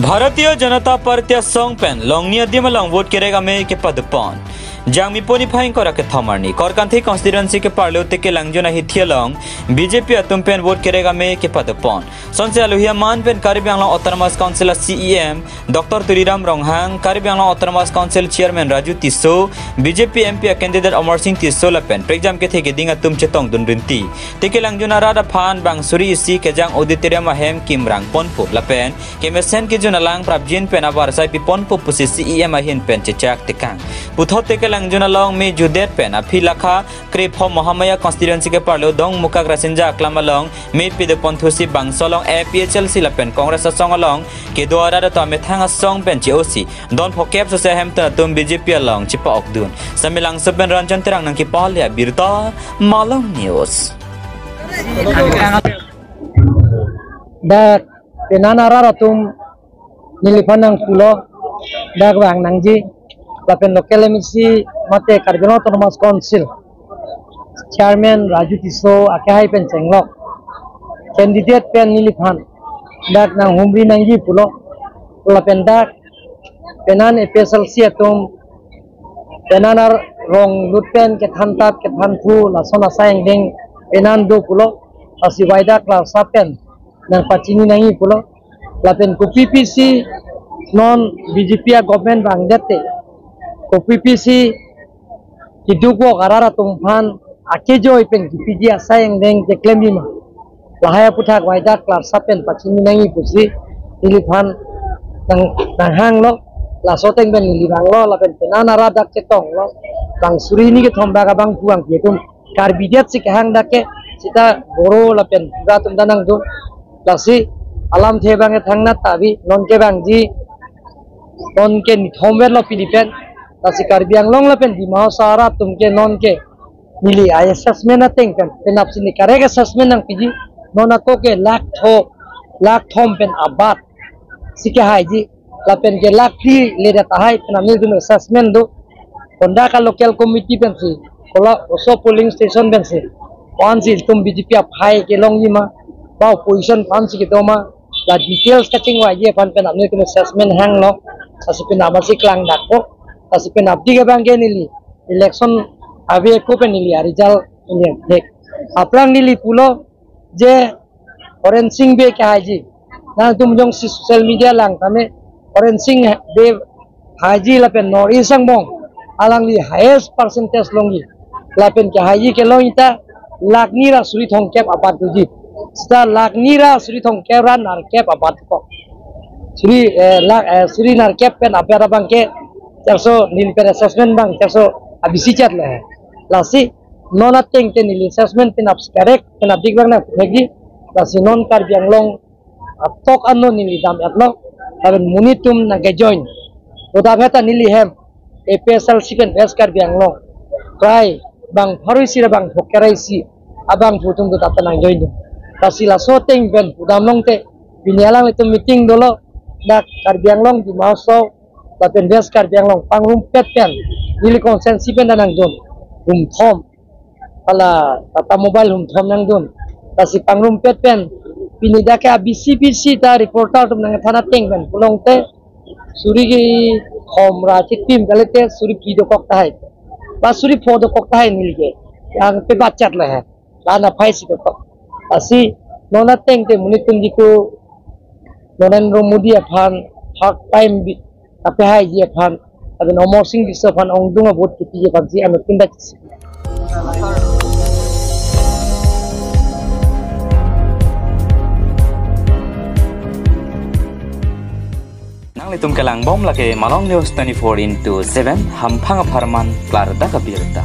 भारतीय जनता पार्टी संग पेन लोंगनिया दिमा लोंग वोट करेगा में के पदपन जांग मिपोनी फाइन करा के थमरनी करकांथी कॉन्स्टिट्यूएंसी के पार्लियोते के लंगजना हिथिया लोंग बीजेपी अतुम पेन वोट करेगा में के पदपन संसे अलुहिया मान पेन Karbi Anglong autonomous council CEM doctor Tuliram Ronghang Karbi Anglong autonomous council chairman Raju Tisso BJP MP candidate Amar Singh Tisso लपेन प्रेग्जाम के थे दिंगा तुम चेतोंग दुनरिंती तेके लंगजना रादा फान बांगसुरी इसी के जांग ऑडिटोरियम हेम किमरांग पोनपो लपेन के मेसेन के जुनालांग प्राप्जिन पेन अबार साइ पिपोनपो पुसी सीईएम अहिन पेन चेचाक तेकांग पुथोते के लंगजना लोंग में जुदेत पेन अफी लखा क्रेफो मोहम्मया कॉन्स्टिट्यूएंसी के पार्लो दोंग मुकाक रासिंजा अक्लामा लोंग मेट पिदे पोंथुसी बांगसोलोंग एपीएचएल सी लपेन कांग्रेस सोंग लोंग के द्वारा तो मेथांग सोंग पेन चेओसी दोन फोकेप से हेमता तुम बीजेपी लोंग चिपा ओकदुन समिलांग सपेन रंजन तेरांग नंकी पाल्या बिरता मालोंग news dak penana raratum nilipanang pulo dak bang nangji lapen local emisi mate Karbino Autonomous Council chairman Raju Tiso akai pen cenglok candidate pen nilipan dak nang humri nangji pulo lapen dak penan epesal siatum penana rong lutpen ke thantap ke thanpu lasona sayang ding penan do pulo asi waida klas sapen nang pacini nangi pulo lapen ko PPC non BJP government bang dete ko PPC kidugo garara tumpan akejo ipen PPG asayang deng ke klemima lahaya puthak waida klas sapen pacini nangi pusi iliphan nang hang lo la soteng ben lilibang lo lapen penana radak cetong lo bang surini ke thomba ka bang puang pietum karbidiat si hang dake sita boro lapen gatum danang do lasi alam thebang thangna tabi non ke bangji non ke thomber lo pilipen lasi karbiang long lapen di mau sara tumke non ke mili ay assessment ateng pen penap sini karega assessment nang piji non ako ke lak thom pen abat sike haiji lapen ke lak thi leda tahai penamil dum assessment do konda ka local committee pen si kola oso polling station pen si onsi tum BJP phai ke long yima bao position fancy ke doma la details catching wa ye fan pen amne kum assessment hang lo asipin amasi klang dakpo asipin abdi ke bang ke nili election ave ko pen nili result ni dek aplang nili pulo je orange sing be ke haji na tum jong social media lang tame orange sing be haji la pen nor isang bong alang li highest percentage longi la pen ke haji ke lo ita laknira suri thong kep apat duji sta laknira suri thong kebran nar kep apat ko suri nar kep pen apera bang ke charso nil per assessment bang charso abisi chat le lasi non ateng ten nil assessment pen ups correct pen abdik bang na thegi lasi non kar biang long tok anno nil dam atlo aben munitum na ge join oda beta nili hem APSL second best kar biang long try bang pharuisi bang thokeraisi abang putung do tatanang join kasi la soteng ben pudam long te binyalang itu meeting dolo dak karbiang long di mauso lapen bes karbiang long pangrum pet pen nili konsensi pen danang don thom ala tata mobile thom nang don kasi pangrum pet pen pinida ke BCPC ta reporter tum nang thana teng ben pulong te suri gi khom ra chitim galete suri ki do kok tai ba suri pho do kok tai nili ke yang pe bachat la hai lana phaisi ko asi nona teng te munitum diku Narendra Modi aphan hak time bi ape hai ji aphan aben Amar Singh bisa aphan ongdunga vote kiti je pagji ame tinda nang litum kelang bom lake malong news 24/7 ham phanga pharman klar da kabirta